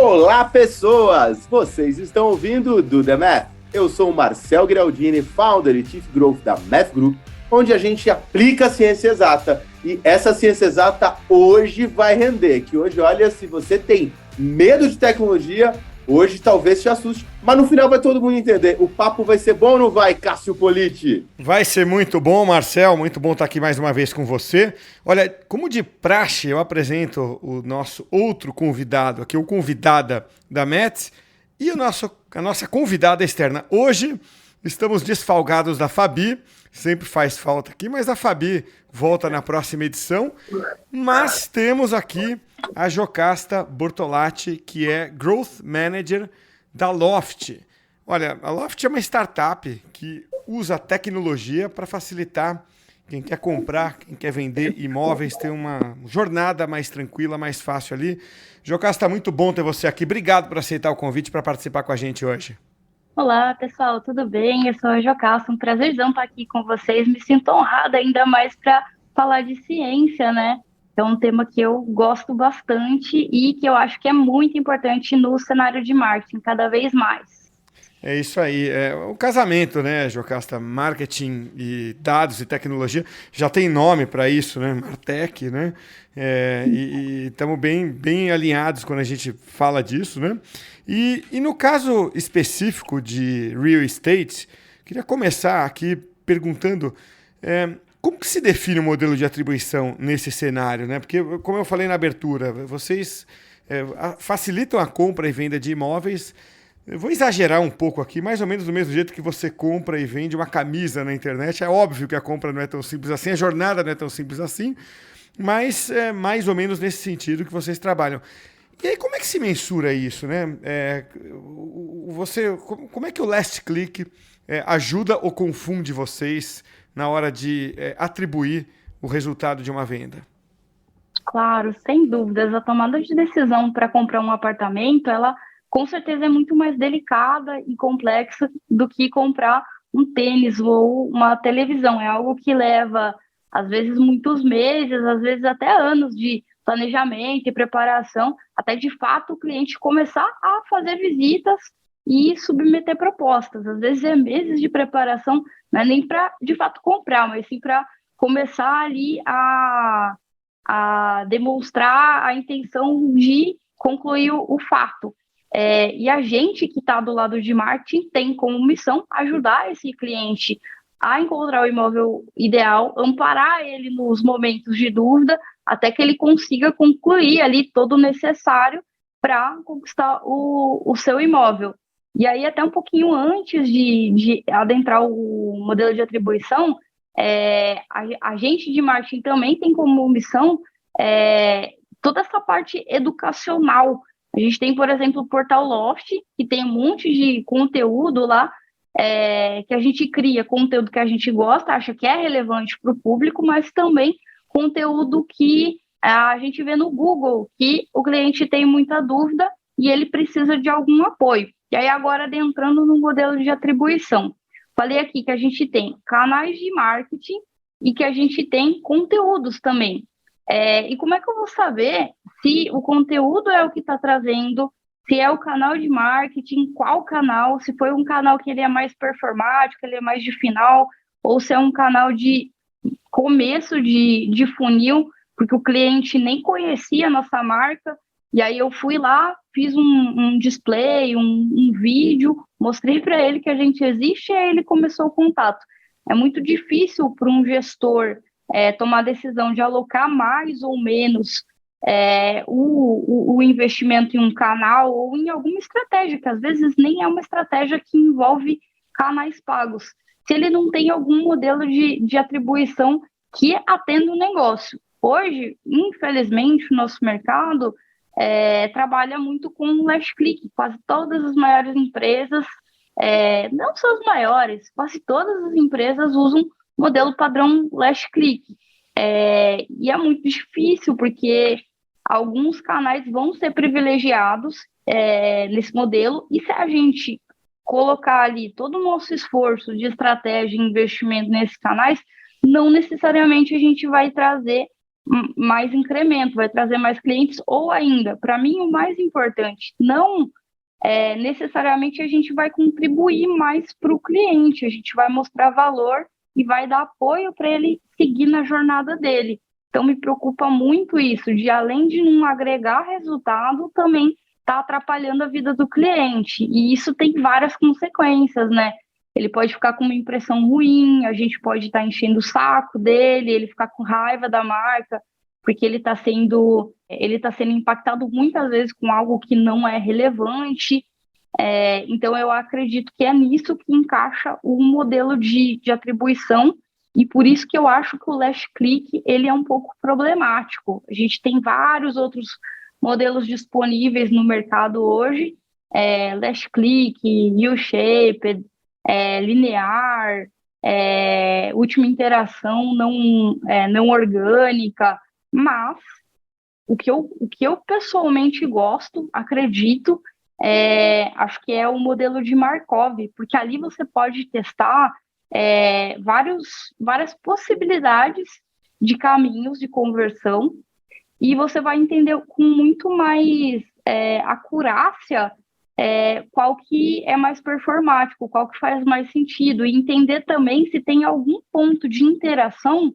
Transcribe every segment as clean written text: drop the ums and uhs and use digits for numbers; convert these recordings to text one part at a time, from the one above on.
Olá, pessoas! Vocês estão ouvindo o Do The Math. Eu sou o Marcel Giraldini, founder e Chief Growth da Math Group, onde a gente aplica a ciência exata. E essa ciência exata hoje vai render, que hoje, olha, se você tem medo de tecnologia, hoje talvez te assuste, mas no final vai todo mundo entender. O papo vai ser bom ou não vai, Cássio Politi? Vai ser muito bom, Marcel, muito bom estar aqui mais uma vez com você. Olha, como de praxe, eu apresento o nosso outro convidado aqui, o convidada da Mets e a nossa convidada externa. Hoje estamos desfalgados da Fabi, sempre faz falta aqui, mas a Fabi volta na próxima edição. Mas temos aqui a Jocasta Bortolatti, que é Growth Manager da Loft. Olha, a Loft é uma startup que usa tecnologia para facilitar quem quer comprar, quem quer vender imóveis, ter uma jornada mais tranquila, mais fácil ali. Jocasta, muito bom ter você aqui. Obrigado por aceitar o convite para participar com a gente hoje. Olá, pessoal, tudo bem? Eu sou a Jocasta, um prazerzão estar aqui com vocês. Me sinto honrada ainda mais para falar de ciência, né? É um tema que eu gosto bastante e que eu acho que é muito importante no cenário de marketing, cada vez mais. É isso aí, é o casamento, né, Jocasta? Marketing e dados e tecnologia já tem nome para isso, né? Martech, né? E estamos bem alinhados quando a gente fala disso, né? E no caso específico de real estate, queria começar aqui perguntando como que se define o modelo de atribuição nesse cenário, né? Porque, como eu falei na abertura, vocês facilitam a compra e venda de imóveis. Eu vou exagerar um pouco aqui, mais ou menos do mesmo jeito que você compra e vende uma camisa na internet. É óbvio que a compra não é tão simples assim, a jornada não é tão simples assim, mas é mais ou menos nesse sentido que vocês trabalham. E aí, como é que se mensura isso, né? Como é que o Last Click ajuda ou confunde vocês na hora de atribuir o resultado de uma venda? Claro, sem dúvidas, a tomada de decisão para comprar um apartamento, ela com certeza é muito mais delicada e complexa do que comprar um tênis ou uma televisão. É algo que leva, às vezes, muitos meses, às vezes até anos de planejamento e preparação, até de fato o cliente começar a fazer visitas e submeter propostas. Às vezes é meses de preparação, não é nem para, de fato, comprar, mas sim para começar ali a demonstrar a intenção de concluir o fato. E a gente que está do lado de marketing tem como missão ajudar esse cliente a encontrar o imóvel ideal, amparar ele nos momentos de dúvida, até que ele consiga concluir ali todo o necessário para conquistar o seu imóvel. E aí, até um pouquinho antes de adentrar o modelo de atribuição, a gente de marketing também tem como missão toda essa parte educacional. A gente tem, por exemplo, o Portal Loft, que tem um monte de conteúdo lá, que a gente cria conteúdo que a gente gosta, acha que é relevante para o público, mas também conteúdo que a gente vê no Google, que o cliente tem muita dúvida e ele precisa de algum apoio. E aí, agora, adentrando no modelo de atribuição. Falei aqui que a gente tem canais de marketing e que a gente tem conteúdos também. E como é que eu vou saber se o conteúdo é o que está trazendo, se é o canal de marketing, qual canal, se foi um canal que ele é mais performático, ele é mais de final, ou se é um canal de começo de funil, porque o cliente nem conhecia a nossa marca, e aí eu fui lá, fiz um display, um vídeo, mostrei para ele que a gente existe e aí ele começou o contato. É muito difícil para um gestor tomar a decisão de alocar mais ou menos o investimento em um canal ou em alguma estratégia, que às vezes nem é uma estratégia que envolve canais pagos, se ele não tem algum modelo de atribuição que atenda o negócio. Hoje, infelizmente, o nosso mercado trabalha muito com last click. Quase todas as maiores empresas, não só as maiores, quase todas as empresas usam modelo padrão last click. E é muito difícil, porque alguns canais vão ser privilegiados nesse modelo, e se a gente colocar ali todo o nosso esforço de estratégia e investimento nesses canais, não necessariamente a gente vai trazer mais incremento, vai trazer mais clientes, ou ainda, para mim, o mais importante, não necessariamente a gente vai contribuir mais para o cliente, a gente vai mostrar valor e vai dar apoio para ele seguir na jornada dele. Então, me preocupa muito isso, de além de não agregar resultado, também está atrapalhando a vida do cliente. E isso tem várias consequências, né? Ele pode ficar com uma impressão ruim, a gente pode estar enchendo o saco dele, ele ficar com raiva da marca, porque ele está sendo impactado muitas vezes com algo que não é relevante. Então, eu acredito que é nisso que encaixa o modelo de atribuição, e por isso que eu acho que o last click ele é um pouco problemático. A gente tem vários outros modelos disponíveis no mercado hoje, last click, U-shaped, linear, última interação não orgânica, mas o que eu pessoalmente gosto, acredito, acho que é o modelo de Markov, porque ali você pode testar várias possibilidades de caminhos de conversão, e você vai entender com muito mais acurácia qual que é mais performático, qual que faz mais sentido, e entender também se tem algum ponto de interação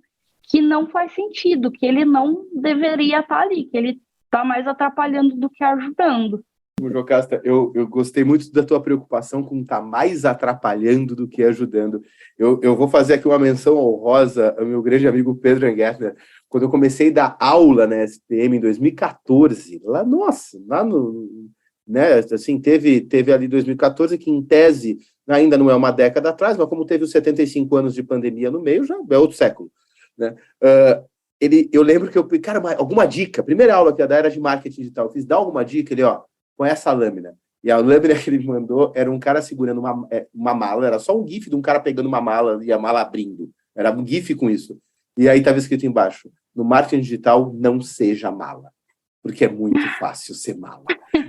que não faz sentido, que ele não deveria estar ali, que ele está mais atrapalhando do que ajudando. Jocasta, eu gostei muito da tua preocupação com estar mais atrapalhando do que ajudando. Eu vou fazer aqui uma menção honrosa ao meu grande amigo Pedro Engertner. Quando eu comecei a dar aula na SPM em 2014, lá no... né, assim, teve ali 2014, que em tese ainda não é uma década atrás, mas como teve os 75 anos de pandemia no meio, já é outro século, né? Eu lembro que cara, alguma dica, a primeira aula que ia dar era de marketing digital, eu fiz, dá alguma dica, ele, com essa lâmina, e a lâmina que ele mandou era um cara segurando uma mala, era só um gif de um cara pegando uma mala e a mala abrindo, era um gif com isso, e aí estava escrito embaixo, no marketing digital não seja mala, porque é muito fácil ser mala.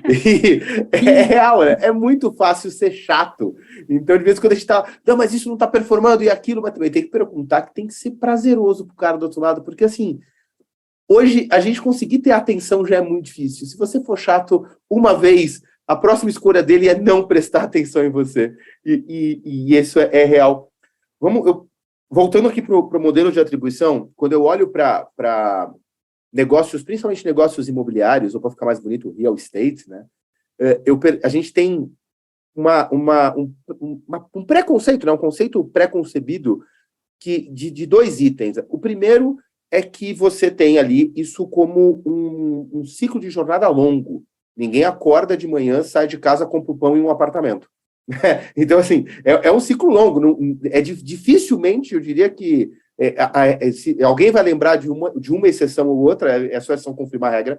E é real, é muito fácil ser chato. Então, de vez em quando a gente tá, não, mas isso não tá performando e aquilo, mas também tem que perguntar que tem que ser prazeroso pro cara do outro lado, porque assim, hoje a gente conseguir ter atenção já é muito difícil. Se você for chato uma vez, a próxima escolha dele é não prestar atenção em você. E isso é real. Voltando aqui pro modelo de atribuição, quando eu olho para negócios, principalmente negócios imobiliários, ou para ficar mais bonito, real estate, né? A gente tem um preconceito, né? Um conceito pré-concebido de dois itens. O primeiro é que você tem ali isso como um ciclo de jornada longo. Ninguém acorda de manhã, sai de casa, compra o pão em um apartamento. Então, assim, é um ciclo longo. Dificilmente, eu diria que se alguém vai lembrar de uma exceção ou outra, é só exceção confirmar a regra,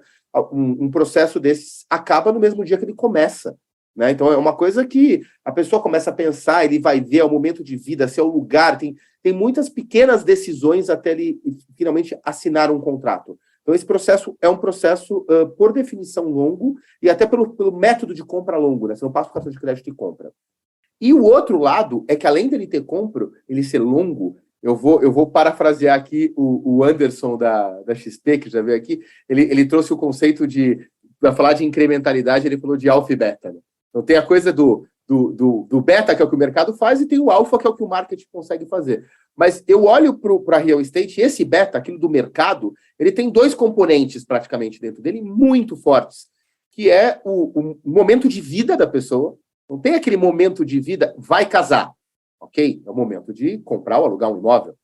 um processo desses acaba no mesmo dia que ele começa, né? Então é uma coisa que a pessoa começa a pensar, ele vai ver, é o momento de vida, se é o lugar, tem muitas pequenas decisões até ele finalmente assinar um contrato. Então esse processo é um processo, por definição, longo, e até pelo método de compra longo, né? Você não passa por cartão de crédito e compra. E o outro lado é que, além dele ter compra, ele ser longo, eu vou parafrasear aqui o Anderson da XP, que já veio aqui, ele trouxe o conceito para falar de incrementalidade, ele falou de alfa e beta, né? Então tem a coisa do beta, que é o que o mercado faz, e tem o alfa, que é o que o marketing consegue fazer. Mas eu olho para a real estate, e esse beta, aquilo do mercado, ele tem dois componentes praticamente dentro dele muito fortes, que é o momento de vida da pessoa. Não tem aquele momento de vida, vai casar. Ok? É o momento de comprar ou alugar um imóvel.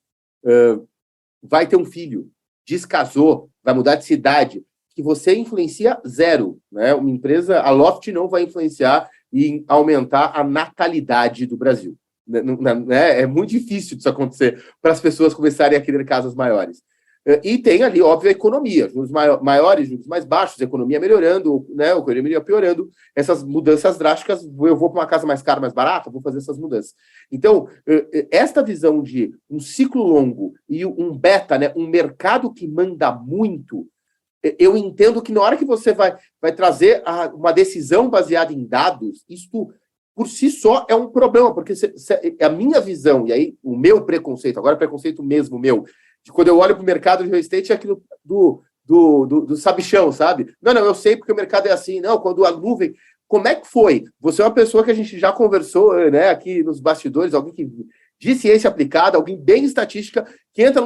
Vai ter um filho, descasou, vai mudar de cidade, que você influencia zero, né? Uma empresa, a Loft não vai influenciar em aumentar a natalidade do Brasil. Né? É muito difícil disso acontecer para as pessoas começarem a querer casas maiores. E tem ali, óbvio, a economia, juros maiores, juros mais baixos, a economia melhorando, né, a economia piorando, essas mudanças drásticas, eu vou para uma casa mais cara, mais barata, vou fazer essas mudanças. Então, esta visão de um ciclo longo e um beta, né, um mercado que manda muito, eu entendo que na hora que você vai trazer uma decisão baseada em dados, isto por si só é um problema, porque a minha visão, e aí o meu preconceito, agora é preconceito mesmo meu, quando eu olho para o mercado de real estate, é aquilo do sabichão, sabe? Não, eu sei porque o mercado é assim. Não, quando a nuvem... Como é que foi? Você é uma pessoa que a gente já conversou, né, aqui nos bastidores, alguém que de ciência aplicada, alguém bem estatística, que entra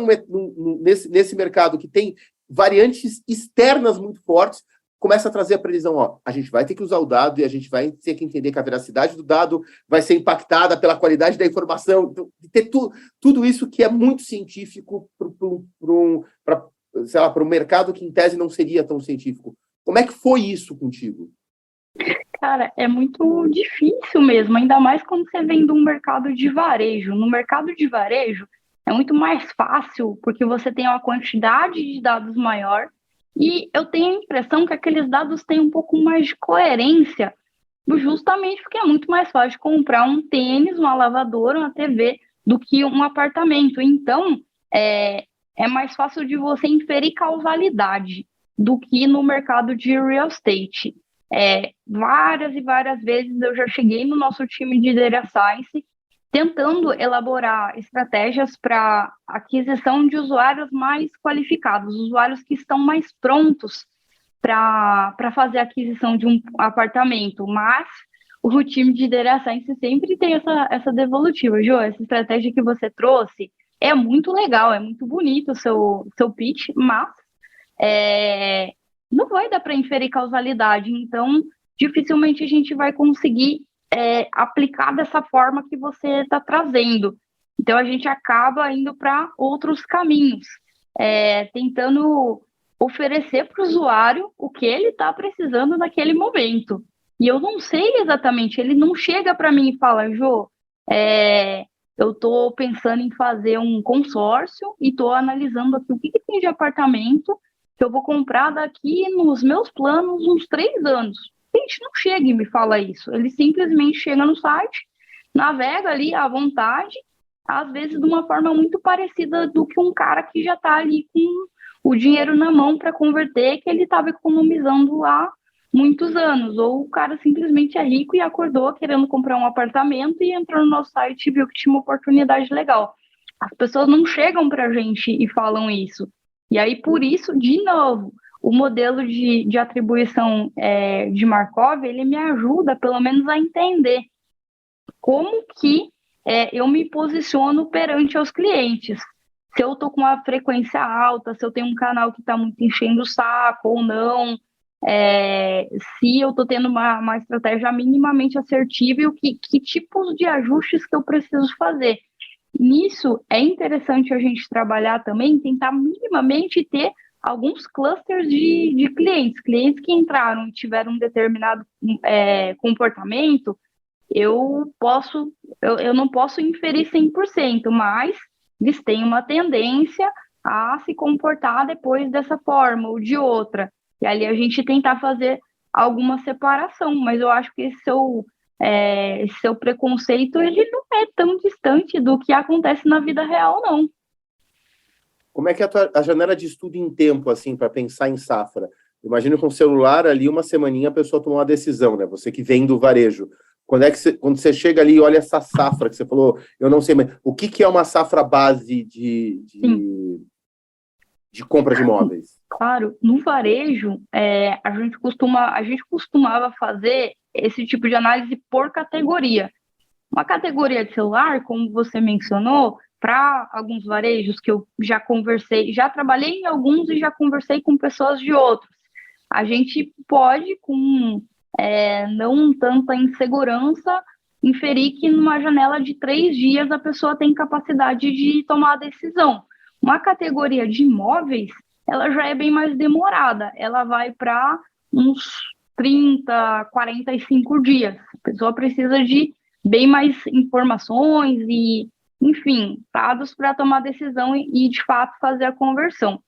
nesse mercado que tem variantes externas muito fortes, começa a trazer a previsão, ó, a gente vai ter que usar o dado e a gente vai ter que entender que a veracidade do dado vai ser impactada pela qualidade da informação, ter tudo isso que é muito científico para um mercado que, em tese, não seria tão científico. Como é que foi isso contigo? Cara, é muito difícil mesmo, ainda mais quando você vem de um mercado de varejo. No mercado de varejo, é muito mais fácil, porque você tem uma quantidade de dados maior, e eu tenho a impressão que aqueles dados têm um pouco mais de coerência, justamente porque é muito mais fácil comprar um tênis, uma lavadora, uma TV, do que um apartamento. Então, é mais fácil de você inferir causalidade do que no mercado de real estate. Várias e várias vezes eu já cheguei no nosso time de Data Science tentando elaborar estratégias para aquisição de usuários mais qualificados, usuários que estão mais prontos para fazer a aquisição de um apartamento, mas o time de Data Science sempre tem essa devolutiva. Jô, essa estratégia que você trouxe é muito legal, é muito bonito o seu pitch, mas não vai dar para inferir causalidade, então dificilmente a gente vai conseguir aplicar dessa forma que você está trazendo. Então a gente acaba indo para outros caminhos, tentando oferecer para o usuário o que ele está precisando naquele momento. E eu não sei exatamente, ele não chega para mim e fala, Jô, eu estou pensando em fazer um consórcio e estou analisando aqui o que tem de apartamento que eu vou comprar daqui nos meus planos uns 3 anos. A gente não chega e me fala isso. Ele simplesmente chega no site, navega ali à vontade, às vezes de uma forma muito parecida do que um cara que já está ali com o dinheiro na mão para converter, que ele estava economizando há muitos anos. Ou o cara simplesmente é rico e acordou querendo comprar um apartamento e entrou no nosso site e viu que tinha uma oportunidade legal. As pessoas não chegam para a gente e falam isso. E aí, por isso, de novo, o modelo de atribuição de Markov, ele me ajuda, pelo menos, a entender como que eu me posiciono perante aos clientes. Se eu estou com uma frequência alta, se eu tenho um canal que está muito enchendo o saco ou não, se eu estou tendo uma estratégia minimamente assertiva e que tipos de ajustes que eu preciso fazer. Nisso, é interessante a gente trabalhar também, tentar minimamente ter alguns clusters de clientes que entraram e tiveram um determinado comportamento, eu não posso inferir 100%, mas eles têm uma tendência a se comportar depois dessa forma ou de outra. E ali a gente tentar fazer alguma separação, mas eu acho que esse seu preconceito, ele não é tão distante do que acontece na vida real, não. Como é que é a janela de estudo em tempo, assim, para pensar em safra? Imagino com o celular ali, uma semaninha a pessoa tomou uma decisão, né? Você que vem do varejo. Quando você chega ali e olha essa safra que você falou, eu não sei, mas o que é uma safra base de compra de imóveis? Claro, no varejo, a gente costumava fazer esse tipo de análise por categoria. Uma categoria de celular, como você mencionou, para alguns varejos que eu já conversei, já trabalhei em alguns e já conversei com pessoas de outros. A gente pode, com não tanta insegurança, inferir que numa janela de 3 dias a pessoa tem capacidade de tomar a decisão. Uma categoria de imóveis, ela já é bem mais demorada, ela vai para uns 30, 45 dias. A pessoa precisa de bem mais informações e, enfim, dados para tomar decisão e, de fato, fazer a conversão.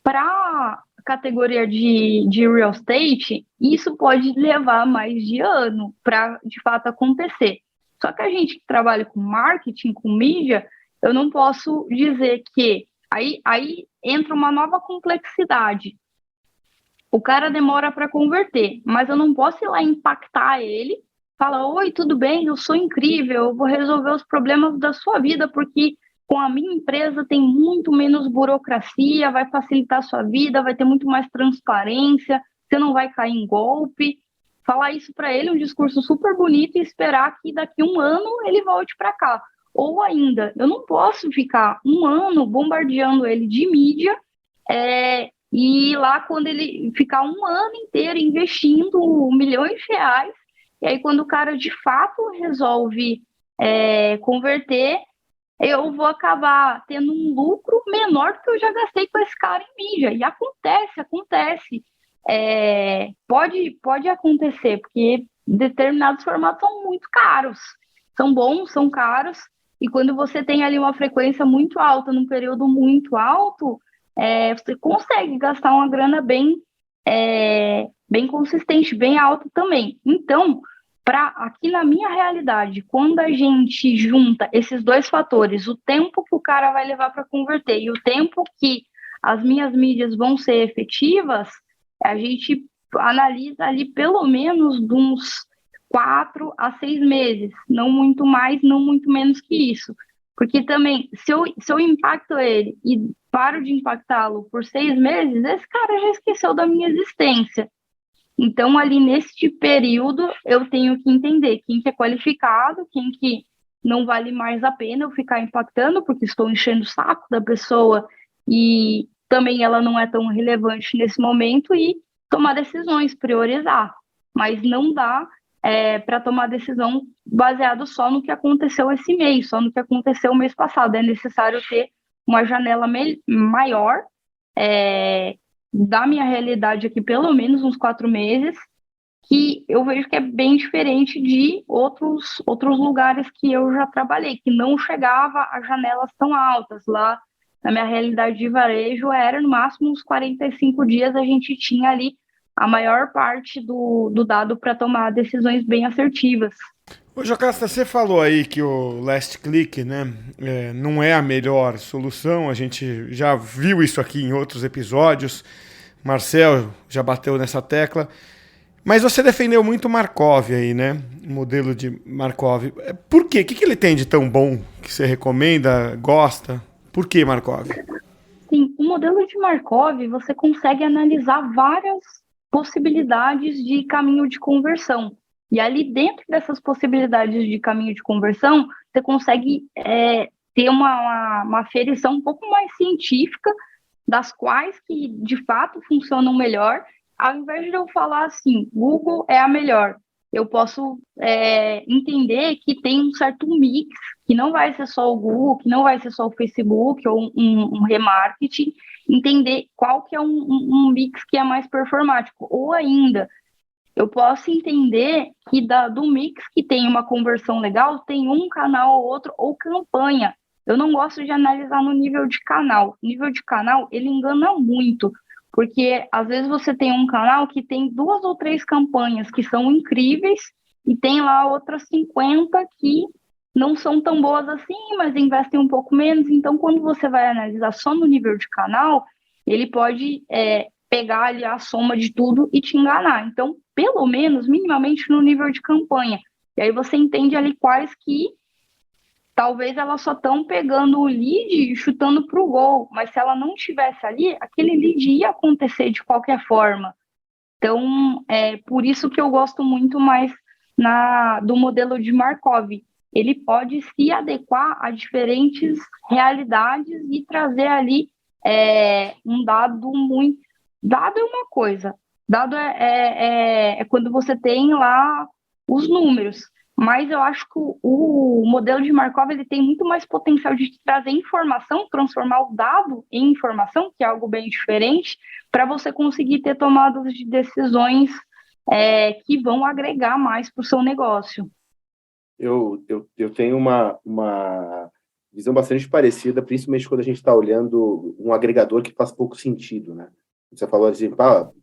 Para a categoria de real estate, isso pode levar mais de ano para, de fato, acontecer. Só que a gente que trabalha com marketing, com mídia, eu não posso dizer que... Aí entra uma nova complexidade. O cara demora para converter, mas eu não posso ir lá impactar ele, falar, oi, tudo bem, eu sou incrível, eu vou resolver os problemas da sua vida, porque com a minha empresa tem muito menos burocracia, vai facilitar a sua vida, vai ter muito mais transparência, você não vai cair em golpe. Falar isso para ele, um discurso super bonito, e esperar que daqui 1 ano ele volte para cá. Ou ainda, eu não posso ficar 1 ano bombardeando ele de mídia, e lá quando ele ficar 1 ano inteiro investindo milhões de reais, e aí quando o cara de fato resolve converter, eu vou acabar tendo um lucro menor do que eu já gastei com esse cara em mídia. E acontece. Pode acontecer, porque determinados formatos são muito caros. São bons, são caros, e quando você tem ali uma frequência muito alta, num período muito alto, você consegue gastar uma grana bem consistente, bem alta também. Então, aqui na minha realidade, quando a gente junta esses 2 fatores, o tempo que o cara vai levar para converter e o tempo que as minhas mídias vão ser efetivas, a gente analisa ali pelo menos de uns 4 a 6 meses, não muito mais, não muito menos que isso. Porque também, se eu impacto ele e paro de impactá-lo por 6 meses, esse cara já esqueceu da minha existência. Então, ali neste período, eu tenho que entender quem que é qualificado, quem que não vale mais a pena eu ficar impactando, porque estou enchendo o saco da pessoa e também ela não é tão relevante nesse momento, e tomar decisões, priorizar. Mas não dá para tomar decisão baseado só no que aconteceu esse mês, só no que aconteceu o mês passado. É necessário ter uma janela maior, da minha realidade aqui, pelo menos uns 4 meses, que eu vejo que é bem diferente de outros lugares que eu já trabalhei, que não chegava a janelas tão altas. Lá na minha realidade de varejo era no máximo uns 45 dias, a gente tinha ali a maior parte do dado para tomar decisões bem assertivas. Ô, Jocasta, você falou aí que o last click, né, não é a melhor solução. A gente já viu isso aqui em outros episódios. Marcel já bateu nessa tecla. Mas você defendeu muito Markov aí, né? O modelo de Markov. Por quê? O que ele tem de tão bom que você recomenda, gosta? Por que Markov? Sim, o modelo de Markov, você consegue analisar várias possibilidades de caminho de conversão. E ali dentro dessas possibilidades de caminho de conversão, você consegue ter uma aferição um pouco mais científica das quais que de fato funcionam melhor. Ao invés de eu falar assim, Google é a melhor, eu posso entender que tem um certo mix, que não vai ser só o Google, que não vai ser só o Facebook ou um remarketing, entender qual que é um mix que é mais performático. Ou ainda, eu posso entender que do mix que tem uma conversão legal, tem um canal ou outro, ou campanha. Eu não gosto de analisar no nível de canal. O nível de canal, ele engana muito, porque às vezes você tem um canal que tem 2 ou 3 campanhas que são incríveis e tem lá outras 50 que não são tão boas assim, mas investem um pouco menos. Então, quando você vai analisar só no nível de canal, ele pode pegar ali a soma de tudo e te enganar. Então, pelo menos, minimamente no nível de campanha. E aí você entende ali quais que talvez elas só estão pegando o lead e chutando para o gol, mas se ela não estivesse ali, aquele lead ia acontecer de qualquer forma. Então, por isso que eu gosto muito mais do modelo de Markov. Ele pode se adequar a diferentes realidades e trazer ali um dado muito... Dado é uma coisa, dado é quando você tem lá os números, mas eu acho que o modelo de Markov ele tem muito mais potencial de trazer informação, transformar o dado em informação, que é algo bem diferente, para você conseguir ter tomadas de decisões que vão agregar mais para o seu negócio. Eu tenho uma visão bastante parecida, principalmente quando a gente está olhando um agregador que faz pouco sentido, né? Você falou assim,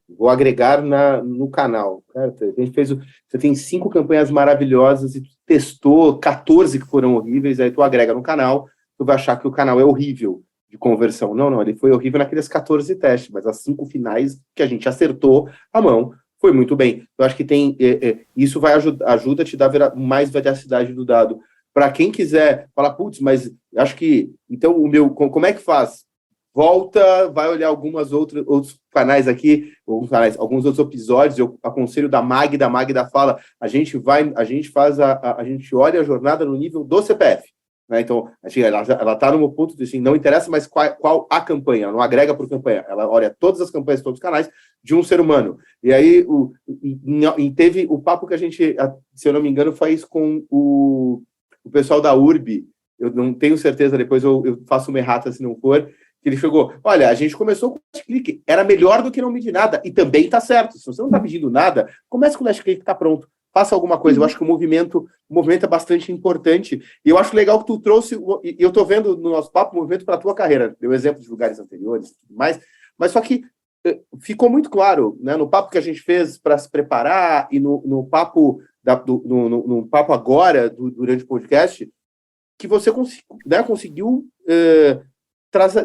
vou agregar no canal. Cara, você tem 5 campanhas maravilhosas e tu testou 14 que foram horríveis, aí tu agrega no canal, tu vai achar que o canal é horrível de conversão. Não, ele foi horrível naqueles 14 testes, mas as 5 finais que a gente acertou a mão, foi muito bem. Eu acho que isso vai ajuda a te dar mais veracidade do dado. para quem quiser falar, putz, mas acho que, então, como é que faz? Volta, vai olhar outros canais aqui, alguns outros episódios. Eu aconselho da Magda fala, a gente olha a jornada no nível do CPF, né? Então, ela está no ponto de assim, não interessa mais qual a campanha, ela não agrega por campanha, ela olha todas as campanhas, todos os canais de um ser humano. E aí teve o papo que a gente, se eu não me engano, faz com o pessoal da URB. Eu não tenho certeza, depois eu faço uma errata se não for, que ele chegou, olha, a gente começou com o Last Click, era melhor do que não medir nada, e também está certo, se você não está pedindo nada, comece com o Last Click, está pronto, faça alguma coisa. Eu acho que o movimento é bastante importante, e eu acho legal que tu trouxe, e eu estou vendo no nosso papo, o movimento para a tua carreira, deu exemplo de lugares anteriores e tudo mais, mas só que ficou muito claro, né, no papo que a gente fez para se preparar, e no papo, no papo agora, durante o podcast, que você conseguiu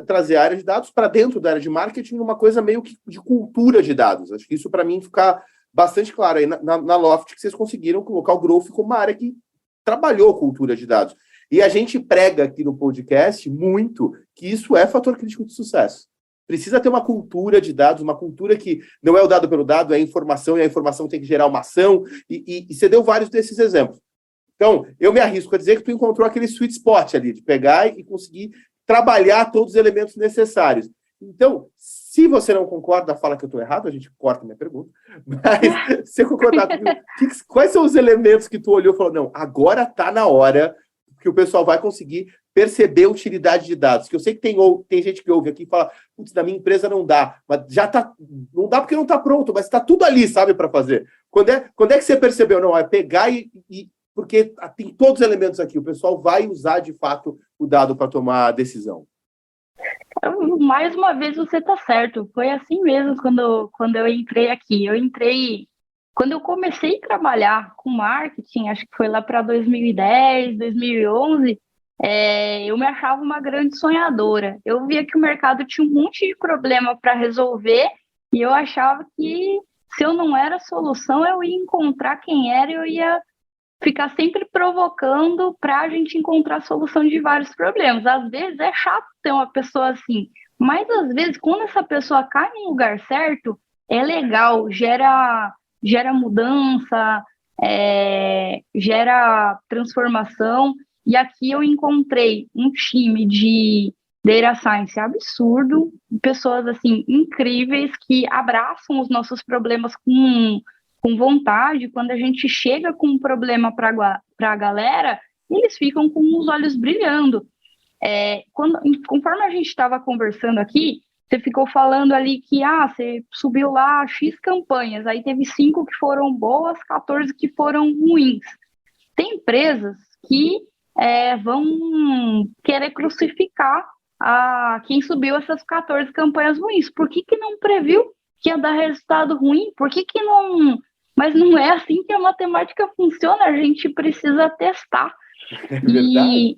trazer a área de dados para dentro da área de marketing, uma coisa meio que de cultura de dados. Acho que isso, para mim, fica bastante claro aí na Loft, que vocês conseguiram colocar o Growth como uma área que trabalhou cultura de dados. E a gente prega aqui no podcast muito que isso é fator crítico de sucesso. Precisa ter uma cultura de dados, uma cultura que não é o dado pelo dado, é a informação, e a informação tem que gerar uma ação, e você deu vários desses exemplos. Então, eu me arrisco a dizer que tu encontrou aquele sweet spot ali, de pegar e conseguir trabalhar todos os elementos necessários. Então, se você não concorda, fala que eu estou errado, a gente corta a minha pergunta, mas se você concordar comigo, quais são os elementos que tu olhou e falou, não, agora está na hora que o pessoal vai conseguir perceber a utilidade de dados? Que eu sei que tem gente que ouve aqui e fala, putz, na minha empresa não dá, mas já tá, não dá porque não está pronto, mas está tudo ali, sabe, para fazer. Quando é que você percebeu? Não, é pegar porque tem todos os elementos aqui, o pessoal vai usar, de fato, o dado para tomar a decisão. Mais uma vez, você está certo. Foi assim mesmo quando eu entrei aqui. Quando eu comecei a trabalhar com marketing, acho que foi lá para 2010, 2011, eu me achava uma grande sonhadora. Eu via que o mercado tinha um monte de problema para resolver e eu achava que se eu não era a solução, eu ia encontrar quem era e eu ia ficar sempre provocando para a gente encontrar a solução de vários problemas. Às vezes é chato ter uma pessoa assim, mas às vezes quando essa pessoa cai no lugar certo, é legal, gera mudança, gera transformação. E aqui eu encontrei um time de data science absurdo, pessoas assim incríveis que abraçam os nossos problemas com vontade. Quando a gente chega com um problema para a galera, eles ficam com os olhos brilhando. Conforme a gente estava conversando aqui, você ficou falando ali que você subiu lá X campanhas, aí teve 5 que foram boas, 14 que foram ruins. Tem empresas que vão querer crucificar quem subiu essas 14 campanhas ruins. Por que não previu que ia dar resultado ruim? Por que não... Mas não é assim que a matemática funciona, a gente precisa testar. É verdade.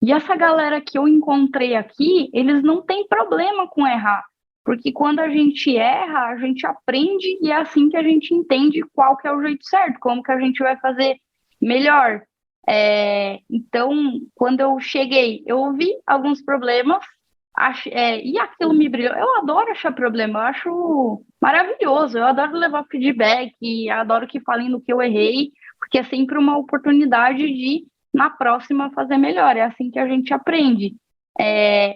E essa galera que eu encontrei aqui, eles não têm problema com errar, porque quando a gente erra, a gente aprende e é assim que a gente entende qual que é o jeito certo, como que a gente vai fazer melhor. Então, quando eu cheguei, eu ouvi alguns problemas, e aquilo me brilhou. Eu adoro achar problema, eu acho maravilhoso, eu adoro levar feedback, eu adoro que falem no que eu errei, porque é sempre uma oportunidade de, na próxima, fazer melhor. É assim que a gente aprende.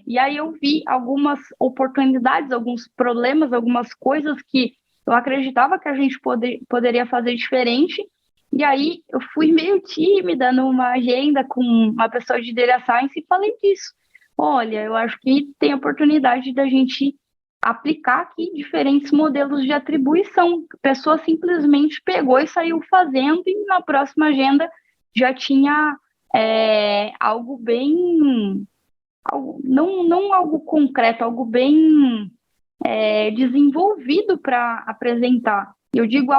E aí eu vi algumas oportunidades, alguns problemas, algumas coisas que eu acreditava que a gente poderia fazer diferente. E aí eu fui meio tímida numa agenda com uma pessoa de data science e falei disso. Olha, eu acho que tem oportunidade da gente aplicar aqui diferentes modelos de atribuição. A pessoa simplesmente pegou e saiu fazendo, e na próxima agenda já tinha algo bem... não algo concreto, algo bem desenvolvido para apresentar. Eu digo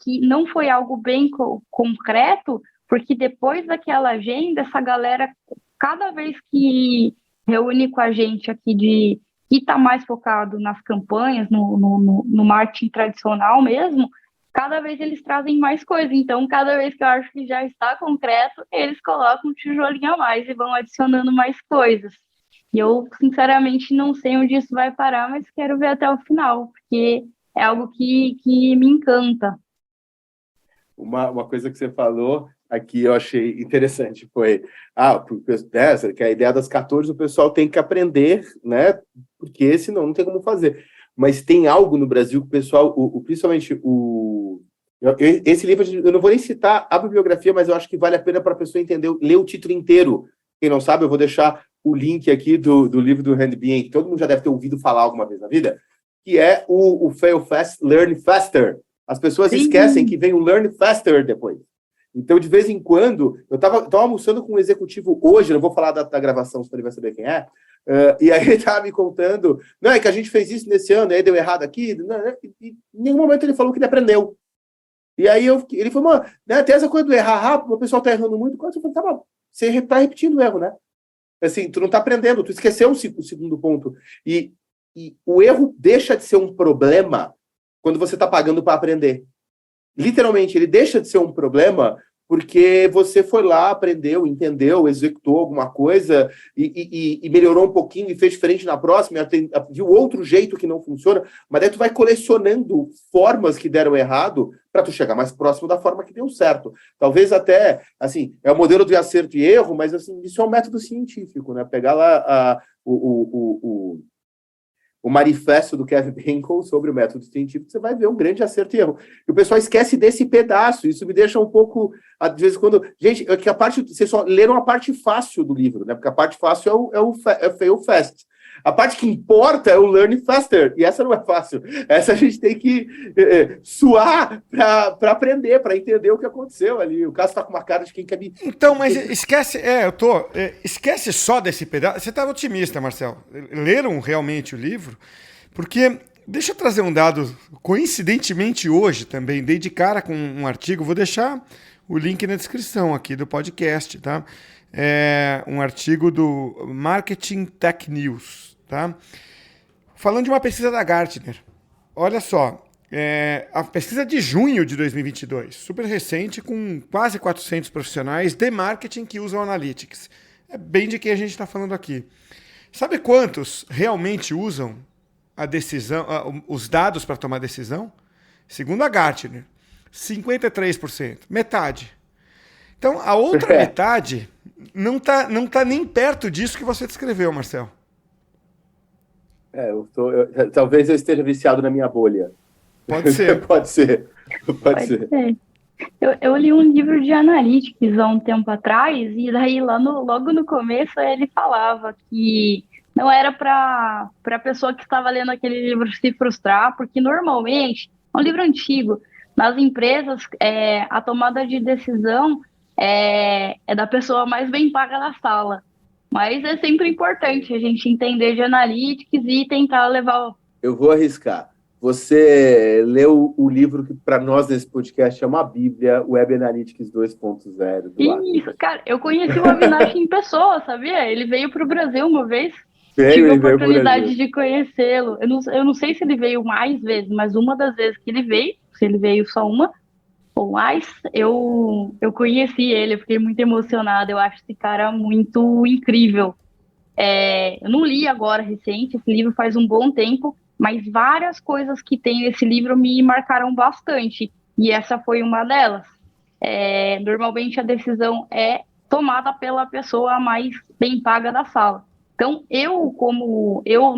que não foi algo bem concreto, porque depois daquela agenda, essa galera, cada vez que reúne com a gente aqui que está mais focado nas campanhas, no marketing tradicional mesmo, cada vez eles trazem mais coisa. Então, cada vez que eu acho que já está concreto, eles colocam um tijolinho a mais e vão adicionando mais coisas. E eu, sinceramente, não sei onde isso vai parar, mas quero ver até o final, porque é algo que me encanta. Uma coisa que você falou aqui eu achei interessante foi que a ideia das 14 o pessoal tem que aprender, né? Porque senão não tem como fazer. Mas tem algo no Brasil que o pessoal, principalmente esse livro, eu não vou nem citar a bibliografia, mas eu acho que vale a pena para a pessoa entender, ler o título inteiro. Quem não sabe, eu vou deixar o link aqui do livro do Randy Bien, que todo mundo já deve ter ouvido falar alguma vez na vida, que é o Fail Fast, Learn Faster. As pessoas esquecem que vem o Learn Faster depois. Então, de vez em quando, eu estava almoçando com um executivo hoje, não vou falar da gravação, senão ele vai saber quem é, e aí ele estava me contando, não, é que a gente fez isso nesse ano, aí deu errado aqui, e em nenhum momento ele falou que ele aprendeu. E aí ele falou, né, até essa coisa do errar rápido, o pessoal está errando muito, quando eu falei, você está repetindo o erro, né? Assim, tu não está aprendendo, tu esqueceu o segundo ponto. E o erro deixa de ser um problema quando você está pagando para aprender. Literalmente, ele deixa de ser um problema porque você foi lá, aprendeu, entendeu, executou alguma coisa e melhorou um pouquinho e fez diferente na próxima, viu outro jeito que não funciona, mas daí tu vai colecionando formas que deram errado para tu chegar mais próximo da forma que deu certo. Talvez até, assim, é o modelo de acerto e erro, mas assim, isso é um método científico, né? Pegar lá o manifesto do Kevin Bacon sobre o método científico, você vai ver um grande acerto e erro. E o pessoal esquece desse pedaço, isso me deixa um pouco, às vezes, quando... Gente, é que a parte... Vocês só leram a parte fácil do livro, né? Porque a parte fácil é o Fail Fast. A parte que importa é o Learn Faster, e essa não é fácil. Essa a gente tem que suar para aprender, para entender o que aconteceu ali. O Cássio está com uma cara de quem quer me... Então, mas esquece, esquece só desse pedaço. Você estava otimista, Marcel. Leram realmente o livro? Porque, deixa eu trazer um dado, coincidentemente hoje também, dei de cara com um artigo, vou deixar o link na descrição aqui do podcast, tá? É um artigo do Marketing Tech News, tá? Falando de uma pesquisa da Gartner. Olha só, a pesquisa de junho de 2022, super recente, com quase 400 profissionais de marketing que usam Analytics. É bem de quem a gente está falando aqui. Sabe quantos realmente usam a decisão, os dados para tomar decisão? Segundo a Gartner, 53%, metade. Então, a outra metade não tá nem perto disso que você descreveu, Marcel. Talvez eu esteja viciado na minha bolha. Pode ser. Pode ser. Eu li um livro de Analytics há um tempo atrás, e daí logo no começo ele falava que não era para a pessoa que estava lendo aquele livro se frustrar, porque normalmente, é um livro antigo, nas empresas, a tomada de decisão é da pessoa mais bem paga da sala. Mas é sempre importante a gente entender de Analytics e tentar levar... Eu vou arriscar. Você leu o livro que para nós nesse podcast é uma bíblia, Web Analytics 2.0. Isso, cara, eu conheci o Avinash em pessoa, sabia? Ele veio para o Brasil uma vez. Tive a oportunidade de conhecê-lo. Eu não sei se ele veio mais vezes, mas uma das vezes que ele veio, se ele veio só uma ou mais, eu conheci ele, eu fiquei muito emocionada. Eu acho esse cara muito incrível. Eu não li agora recente, esse livro faz um bom tempo, mas várias coisas que tem nesse livro me marcaram bastante, e essa foi uma delas. Normalmente a decisão é tomada pela pessoa mais bem paga da sala. Então, eu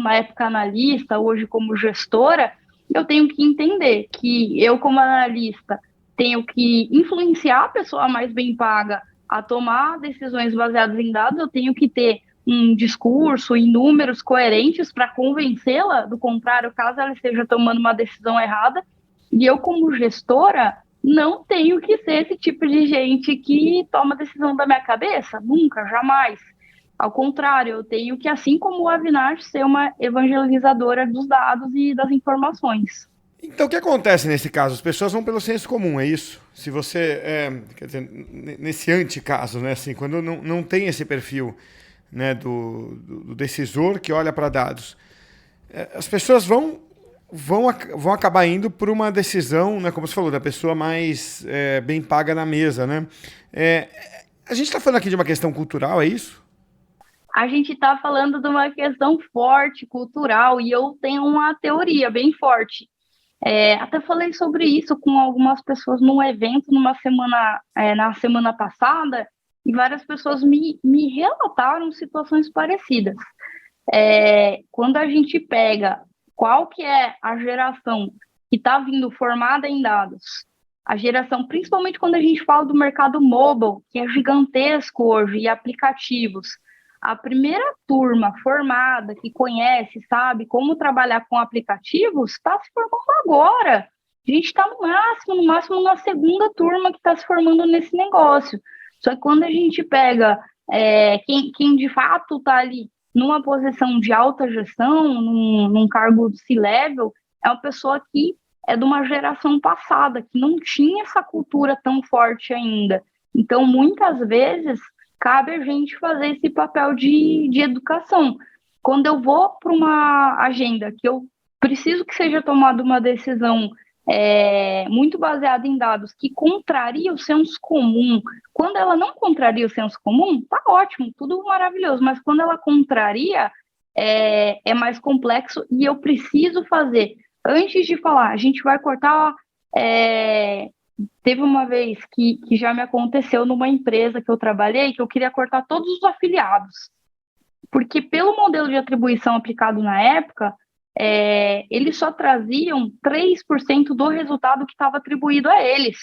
na época analista, hoje como gestora, eu tenho que entender que eu como analista tenho que influenciar a pessoa mais bem paga a tomar decisões baseadas em dados, eu tenho que ter um discurso e números coerentes para convencê-la do contrário, caso ela esteja tomando uma decisão errada. E eu, como gestora, não tenho que ser esse tipo de gente que toma decisão da minha cabeça, nunca, jamais. Ao contrário, eu tenho que, assim como o Avinash, ser uma evangelizadora dos dados e das informações. Então, o que acontece nesse caso? As pessoas vão pelo senso comum, é isso? Se você, quer dizer, nesse anticaso, né, assim, quando não tem esse perfil, né, do decisor que olha para dados, as pessoas vão vão acabar indo por uma decisão, né, como você falou, da pessoa mais bem paga na mesa, né? A gente está falando aqui de uma questão cultural, é isso? A gente está falando de uma questão forte, cultural, e eu tenho uma teoria bem forte. Até falei sobre isso com algumas pessoas num evento na semana passada, e várias pessoas me relataram situações parecidas. Quando a gente pega qual que é a geração que está vindo formada em dados, a geração, principalmente quando a gente fala do mercado mobile, que é gigantesco hoje, e aplicativos, a primeira turma formada que conhece, sabe como trabalhar com aplicativos, está se formando agora. A gente está no máximo na segunda turma que está se formando nesse negócio. Só que quando a gente pega quem de fato está ali numa posição de alta gestão, num cargo de C-level, é uma pessoa que é de uma geração passada, que não tinha essa cultura tão forte ainda. Então, muitas vezes, cabe a gente fazer esse papel de educação. Quando eu vou para uma agenda que eu preciso que seja tomada uma decisão muito baseada em dados, que contraria o senso comum, quando ela não contraria o senso comum, tá ótimo, tudo maravilhoso, mas quando ela contraria, é mais complexo e eu preciso fazer. Antes de falar, a gente vai cortar. Teve uma vez que já me aconteceu numa empresa que eu trabalhei, que eu queria cortar todos os afiliados, porque pelo modelo de atribuição aplicado na época, eles só traziam 3% do resultado que estava atribuído a eles.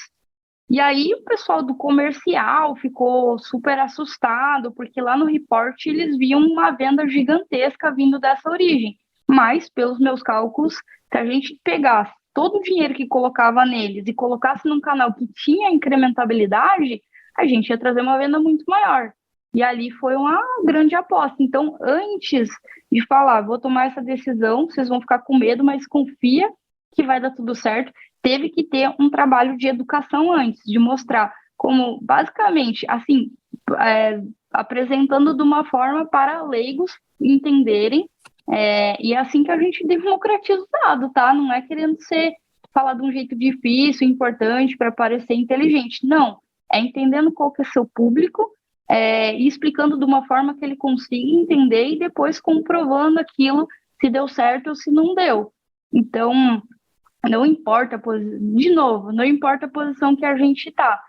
E aí o pessoal do comercial ficou super assustado, porque lá no report eles viam uma venda gigantesca vindo dessa origem. Mas, pelos meus cálculos, se a gente pegasse todo o dinheiro que colocava neles e colocasse num canal que tinha incrementabilidade, a gente ia trazer uma venda muito maior. E ali foi uma grande aposta. Então, antes de falar, vou tomar essa decisão, vocês vão ficar com medo, mas confia que vai dar tudo certo. Teve que ter um trabalho de educação antes, de mostrar como, basicamente, assim, apresentando de uma forma para leigos entenderem, e é assim que a gente democratiza o dado, tá? Não é querendo falar de um jeito difícil, importante, para parecer inteligente. Não, é entendendo qual que é seu público, e explicando de uma forma que ele consiga entender e depois comprovando aquilo, se deu certo ou se não deu. Então, não importa não importa a posição que a gente está.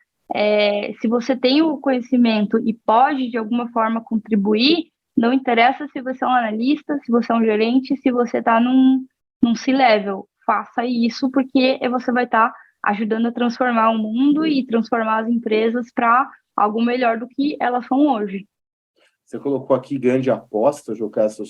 Se você tem o conhecimento e pode, de alguma forma, contribuir, não interessa se você é um analista, se você é um gerente, se você está num C-level. Faça isso, porque você vai estar ajudando a transformar o mundo e transformar as empresas para algo melhor do que elas são hoje. Você colocou aqui grande aposta, Jocasta,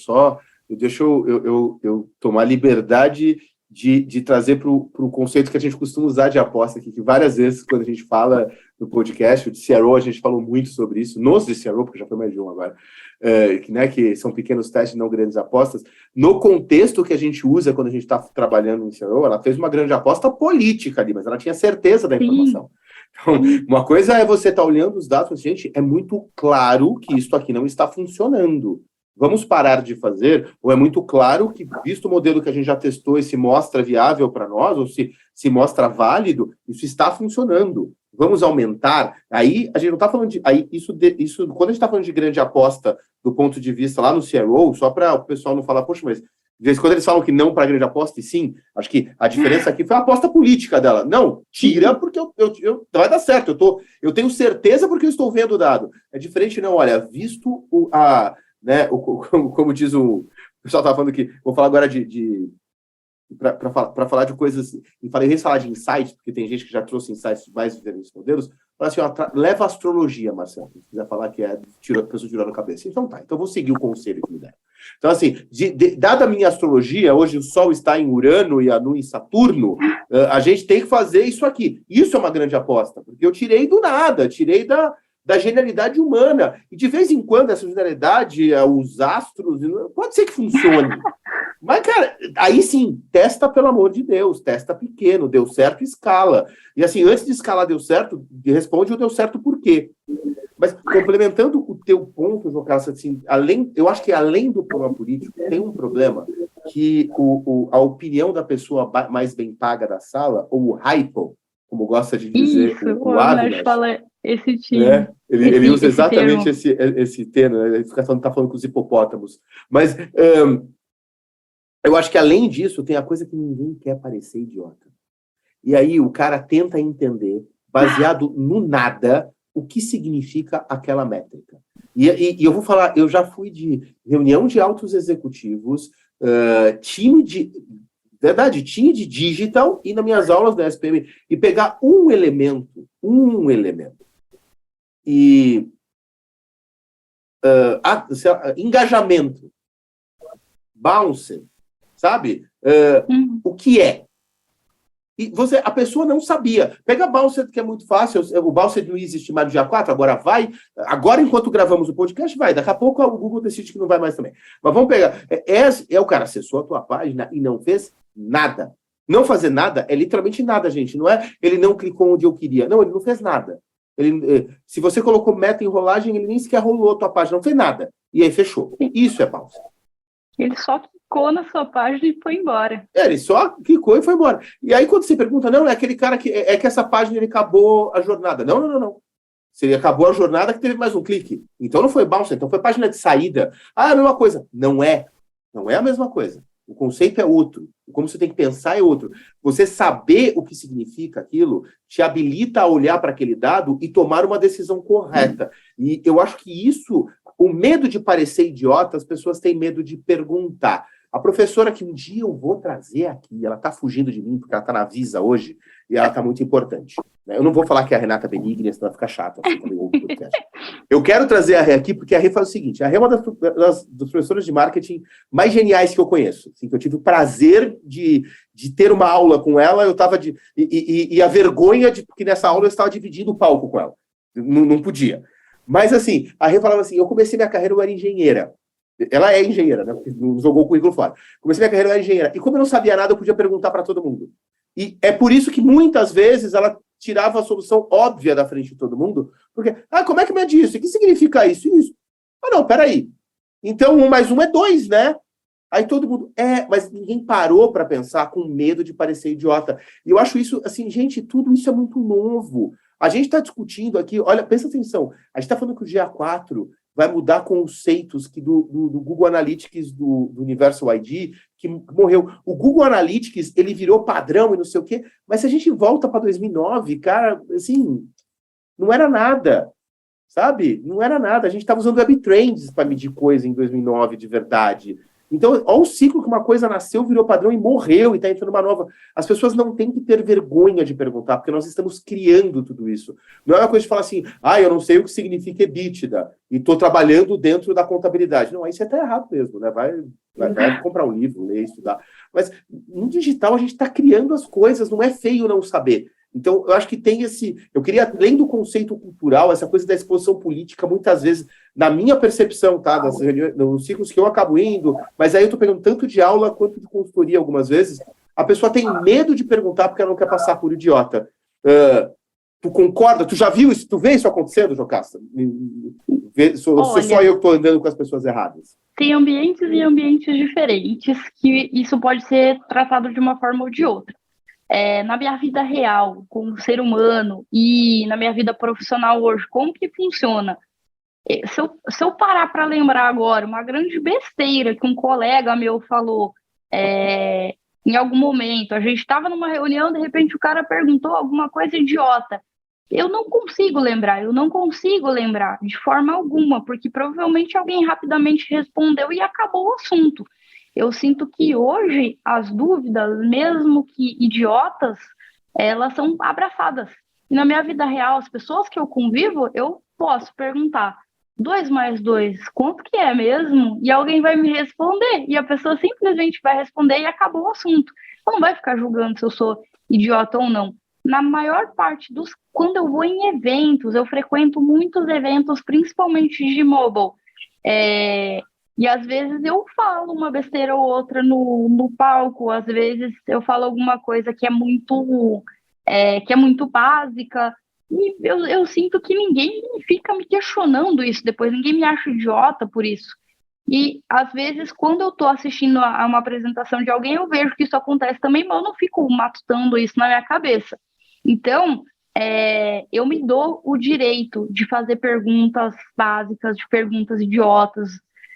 deixa eu tomar liberdade de trazer para o conceito que a gente costuma usar de aposta aqui, que várias vezes, quando a gente fala no podcast, o de CRO, a gente falou muito sobre isso, nos de CRO, porque já foi mais de um agora, que são pequenos testes, não grandes apostas. No contexto que a gente usa quando a gente está trabalhando em CRO, ela fez uma grande aposta política ali, mas ela tinha certeza da informação. Então, uma coisa é você estar olhando os dados, gente, é muito claro que isso aqui não está funcionando. Vamos parar de fazer? Ou é muito claro que, visto o modelo que a gente já testou, e se mostra viável para nós, ou se mostra válido, isso está funcionando. Vamos aumentar? Aí a gente não está falando de... Isso, quando a gente está falando de grande aposta do ponto de vista lá no CRO, só para o pessoal não falar, poxa, mas de vez em quando eles falam que não para grande aposta, e sim, acho que a diferença aqui foi a aposta política dela. Não, tira, porque vai dar certo. Eu tenho certeza porque eu estou vendo o dado. É diferente, não, olha, visto como diz o pessoal estava falando aqui, vou falar agora para falar de coisas, em vez de falar de insights, porque tem gente que já trouxe insights mais diferentes modelos, fala assim, leva a astrologia, Marcelo, se quiser falar que a pessoa tirou na cabeça. Então tá, então eu vou seguir o conselho que me deram. Então assim, dada a minha astrologia, hoje o Sol está em Urano e a Lua em Saturno, a gente tem que fazer isso aqui. Isso é uma grande aposta, porque eu tirei do nada, tirei da genialidade humana. E de vez em quando essa genialidade, os astros, pode ser que funcione. Mas, cara, aí sim, testa pelo amor de Deus, testa pequeno, deu certo, escala. E assim, antes de escalar deu certo, responde o deu certo por quê. Mas complementando o teu ponto, Jocasta, assim, eu acho que além do problema político, tem um problema que a opinião da pessoa mais bem paga da sala, ou o hypo, como gosta de dizer Isso, o o Avinash Avinash, fala esse time, né? Ele usa esse exatamente termo. esse termo, né? Ele fica tá falando com os hipopótamos. Mas eu acho que, além disso, tem a coisa que ninguém quer parecer idiota. E aí o cara tenta entender, baseado no nada, o que significa aquela métrica. E eu vou falar, eu já fui de reunião de altos executivos, time de digital, e nas minhas aulas da SPM, e pegar um elemento, e engajamento, bounce, sabe? O que é? E a pessoa não sabia. Pega Balsed, que é muito fácil. O Balsed não ia existir mais no dia 4, agora vai. Agora, enquanto gravamos o podcast, vai. Daqui a pouco o Google decide que não vai mais também. Mas vamos pegar. O cara acessou a tua página e não fez nada. Não fazer nada é literalmente nada, gente. Não é ele não clicou onde eu queria. Não, ele não fez nada. Se você colocou meta em rolagem, ele nem sequer rolou a tua página. Não fez nada. E aí fechou. Isso é Balsed. Ele só clicou na sua página e foi embora. Ele só clicou e foi embora. E aí, quando você pergunta, não, é aquele cara que essa página ele acabou a jornada. Não. Se ele acabou a jornada, que teve mais um clique. Então não foi bounce, então foi página de saída. Ah, é a mesma coisa. Não é. Não é a mesma coisa. O conceito é outro. Como você tem que pensar é outro. Você saber o que significa aquilo te habilita a olhar para aquele dado e tomar uma decisão correta. E eu acho que isso, o medo de parecer idiota, as pessoas têm medo de perguntar. A professora que um dia eu vou trazer aqui, ela está fugindo de mim porque ela está na Visa hoje e ela está muito importante. Né? Eu não vou falar que é a Renata Benigni, senão vai ficar chato. Assim, eu quero trazer a Rê aqui porque a Rê faz o seguinte, a Rê é uma das professoras de marketing mais geniais que eu conheço. Assim, que eu tive o prazer de ter uma aula com ela, eu estava e a vergonha de que nessa aula eu estava dividindo o palco com ela. Não podia. Mas assim, a Rê falava assim, eu comecei minha carreira, eu era engenheira. Ela é engenheira, né? Porque jogou o currículo fora. Comecei minha carreira, eu era engenheira. E como eu não sabia nada, eu podia perguntar para todo mundo. E é por isso que muitas vezes ela tirava a solução óbvia da frente de todo mundo. Porque, como é que mede isso? O que significa isso? Isso. Não, peraí. Então, 1 mais 1 é 2, né? Aí todo mundo, mas ninguém parou para pensar com medo de parecer idiota. E eu acho isso, assim, gente, tudo isso é muito novo. A gente está discutindo aqui, olha, presta atenção, a gente está falando que o GA4 vai mudar conceitos que do Google Analytics do Universal ID, que morreu. O Google Analytics, ele virou padrão e não sei o quê, mas se a gente volta para 2009, cara, assim, não era nada, sabe? Não era nada. A gente estava usando WebTrends para medir coisa em 2009, de verdade. Então, olha o ciclo que uma coisa nasceu, virou padrão e morreu, e está entrando uma nova. As pessoas não têm que ter vergonha de perguntar, porque nós estamos criando tudo isso. Não é uma coisa de falar assim, eu não sei o que significa EBITDA, e estou trabalhando dentro da contabilidade. Não, aí você está errado mesmo, né? Vai comprar um livro, ler, estudar. Mas no digital a gente está criando as coisas, não é feio não saber. Então, eu acho que tem eu queria, além do conceito cultural, essa coisa da exposição política, muitas vezes, na minha percepção, tá, nos ciclos que eu acabo indo, mas aí eu estou pegando tanto de aula quanto de consultoria algumas vezes, a pessoa tem medo de perguntar porque ela não quer passar por idiota. Tu concorda? Tu já viu isso? Tu vê isso acontecendo, Jocasta? Sou só eu que estou andando com as pessoas erradas. Tem ambientes e ambientes diferentes que isso pode ser tratado de uma forma ou de outra. Na minha vida real, como ser humano, e na minha vida profissional hoje, como que funciona? Se eu parar para lembrar agora uma grande besteira que um colega meu falou em algum momento, a gente estava numa reunião, de repente o cara perguntou alguma coisa idiota. Eu não consigo lembrar de forma alguma, porque provavelmente alguém rapidamente respondeu e acabou o assunto. Eu sinto que hoje as dúvidas, mesmo que idiotas, elas são abraçadas. E na minha vida real, as pessoas que eu convivo, eu posso perguntar 2 mais 2, quanto que é mesmo? E alguém vai me responder, e a pessoa simplesmente vai responder e acabou o assunto. Não vai ficar julgando se eu sou idiota ou não. Na maior parte quando eu vou em eventos, eu frequento muitos eventos, principalmente de mobile, e às vezes eu falo uma besteira ou outra no palco, às vezes eu falo alguma coisa que é muito básica, e eu sinto que ninguém fica me questionando isso depois, ninguém me acha idiota por isso. E, às vezes, quando eu estou assistindo a uma apresentação de alguém, eu vejo que isso acontece também, mas eu não fico matutando isso na minha cabeça. Então, eu me dou o direito de fazer perguntas básicas, de perguntas idiotas,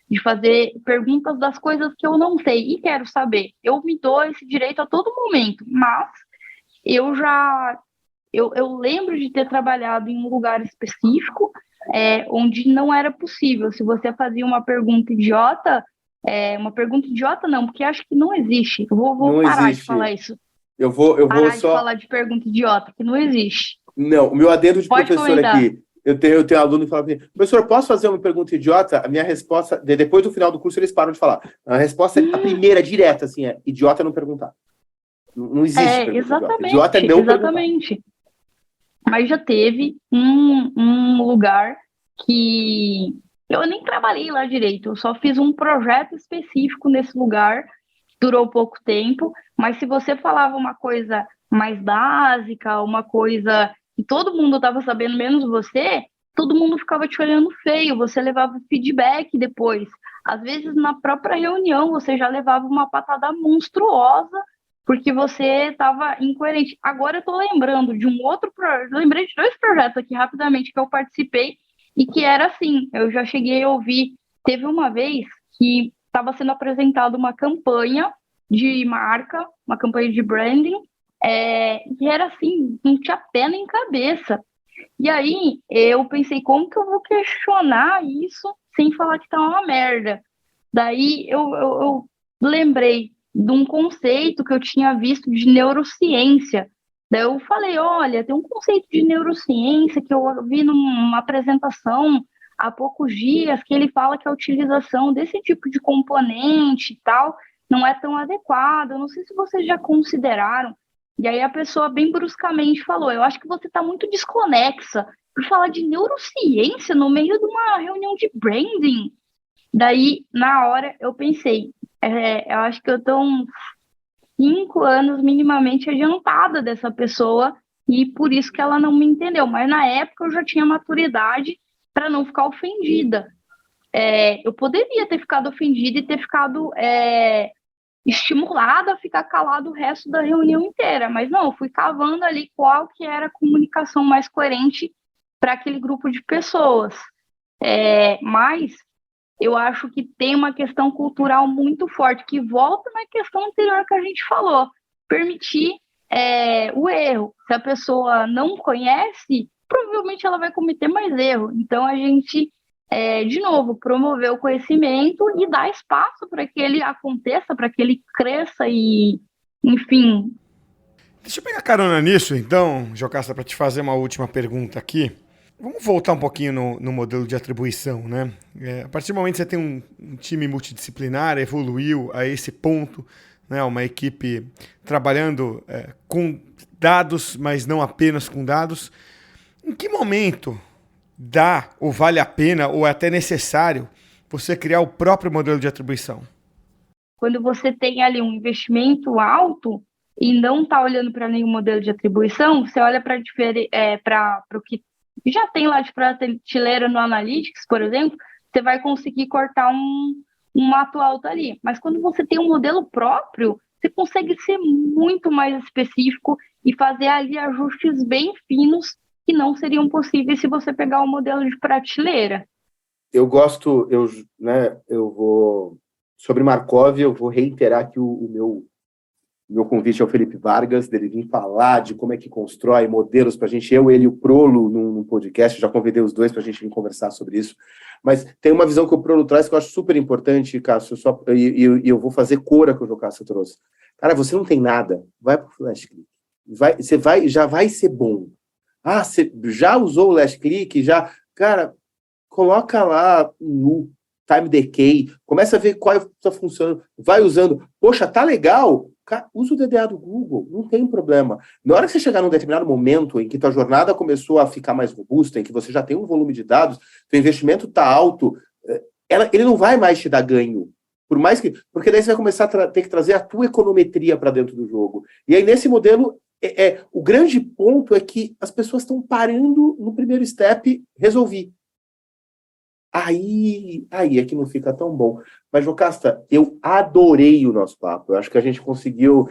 de fazer perguntas das coisas que eu não sei e quero saber. Eu me dou esse direito a todo momento, mas eu já eu lembro de ter trabalhado em um lugar específico, onde não era possível. Se você fazia uma pergunta idiota não, porque acho que não existe. Eu vou Não parar de existe. falar isso. Eu vou Parar de só. falar de pergunta idiota, que não existe. Não, o meu adendo de Pode professor comentar. aqui. Eu tenho aluno que fala assim, professor, posso fazer uma pergunta idiota? A minha resposta, depois do final do curso, eles param de falar. A resposta, a primeira, direta, assim, é idiota é não perguntar. Não existe pergunta idiota. Idiota é não perguntar. Exatamente. Mas já teve um lugar que eu nem trabalhei lá direito, eu só fiz um projeto específico nesse lugar, durou pouco tempo, mas se você falava uma coisa mais básica, uma coisa que todo mundo estava sabendo, menos você, todo mundo ficava te olhando feio, você levava feedback depois. Às vezes, na própria reunião, você já levava uma patada monstruosa porque você estava incoerente. Agora eu estou lembrando de um outro projeto, lembrei de 2 projetos aqui rapidamente que eu participei e que era assim, eu já cheguei a ouvir, teve uma vez que estava sendo apresentada uma campanha de marca, uma campanha de branding, e era assim, não tinha pé nem cabeça. E aí eu pensei, como que eu vou questionar isso sem falar que tá uma merda? Daí eu lembrei de um conceito que eu tinha visto de neurociência. Daí eu falei, olha, tem um conceito de neurociência que eu vi numa apresentação há poucos dias, que ele fala que a utilização desse tipo de componente e tal não é tão adequada. Eu não sei se vocês já consideraram. E aí a pessoa bem bruscamente falou, eu acho que você está muito desconexa por falar de neurociência no meio de uma reunião de branding. Daí, na hora, eu pensei, eu acho que eu estou uns 5 anos minimamente adiantada dessa pessoa e por isso que ela não me entendeu. Mas na época eu já tinha maturidade para não ficar ofendida. Eu poderia ter ficado ofendida e ter ficado estimulada a ficar calado o resto da reunião inteira, mas não, eu fui cavando ali qual que era a comunicação mais coerente para aquele grupo de pessoas. Mas eu acho que tem uma questão cultural muito forte, que volta na questão anterior que a gente falou, permitir o erro. Se a pessoa não conhece, provavelmente ela vai cometer mais erro. Então, a gente, de novo, promover o conhecimento e dar espaço para que ele aconteça, para que ele cresça e, enfim. Deixa eu pegar carona nisso, então, Jocasta, para te fazer uma última pergunta aqui. Vamos voltar um pouquinho no modelo de atribuição, né? A partir do momento que você tem um time multidisciplinar, evoluiu a esse ponto, né? Uma equipe trabalhando com dados, mas não apenas com dados. Em que momento dá, ou vale a pena, ou é até necessário, você criar o próprio modelo de atribuição? Quando você tem ali um investimento alto e não está olhando para nenhum modelo de atribuição, você olha para o que já tem lá de prateleira no Analytics, por exemplo, você vai conseguir cortar um mato alto ali. Mas quando você tem um modelo próprio, você consegue ser muito mais específico e fazer ali ajustes bem finos que não seriam possíveis se você pegar um modelo de prateleira. Sobre Markov, eu vou reiterar aqui o meu convite ao Felipe Vargas, dele vir falar de como é que constrói modelos para a gente, ele e o Prolo, num podcast, já convidei os dois para a gente vir conversar sobre isso, mas tem uma visão que o Prolo traz que eu acho super importante, Cássio, e eu vou fazer cora que o Jocasta trouxe. Cara, você não tem nada, vai para o Last Click, já vai ser bom. Você já usou o Last Click, cara, coloca lá no Time Decay, começa a ver qual está funcionando, vai usando, poxa, tá legal, usa o DDA do Google, não tem problema. Na hora que você chegar num determinado momento em que tua jornada começou a ficar mais robusta, em que você já tem um volume de dados, teu investimento está alto, ele não vai mais te dar ganho. Porque daí você vai começar a ter que trazer a tua econometria para dentro do jogo. E aí, nesse modelo, o grande ponto é que as pessoas estão parando no primeiro step, resolvi. aí é que não fica tão bom. Mas, Jocasta, eu adorei o nosso papo. Eu acho que a gente conseguiu...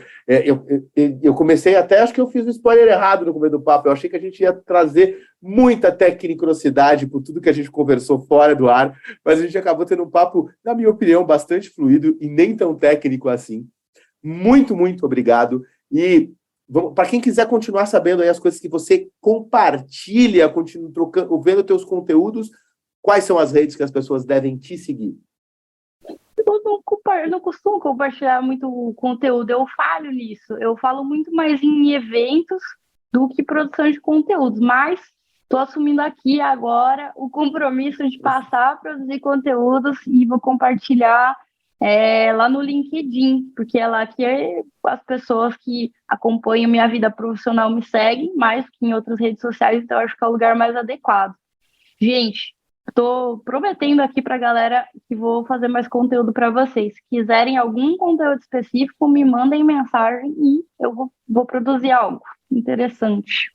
eu comecei até, acho que eu fiz um spoiler errado no começo do papo. Eu achei que a gente ia trazer muita tecnicidade por tudo que a gente conversou fora do ar, mas a gente acabou tendo um papo, na minha opinião, bastante fluido e nem tão técnico assim. Muito, muito obrigado. E para quem quiser continuar sabendo aí as coisas que você compartilha, continua trocando, vendo teus conteúdos, quais são as redes que as pessoas devem te seguir? Eu não costumo compartilhar muito conteúdo, eu falho nisso. Eu falo muito mais em eventos do que produção de conteúdos, mas estou assumindo aqui agora o compromisso de passar a produzir conteúdos e vou compartilhar lá no LinkedIn, porque é lá que as pessoas que acompanham minha vida profissional me seguem, mais que em outras redes sociais, então eu acho que é o lugar mais adequado. Gente, estou prometendo aqui para a galera que vou fazer mais conteúdo para vocês. Se quiserem algum conteúdo específico, me mandem mensagem e eu vou produzir algo interessante.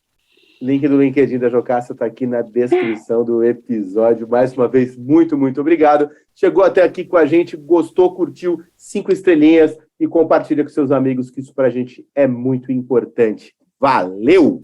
Link do LinkedIn da Jocasta está aqui na descrição do episódio. Mais uma vez, muito, muito obrigado. Chegou até aqui com a gente, gostou, curtiu, 5 estrelinhas e compartilha com seus amigos, que isso para a gente é muito importante. Valeu!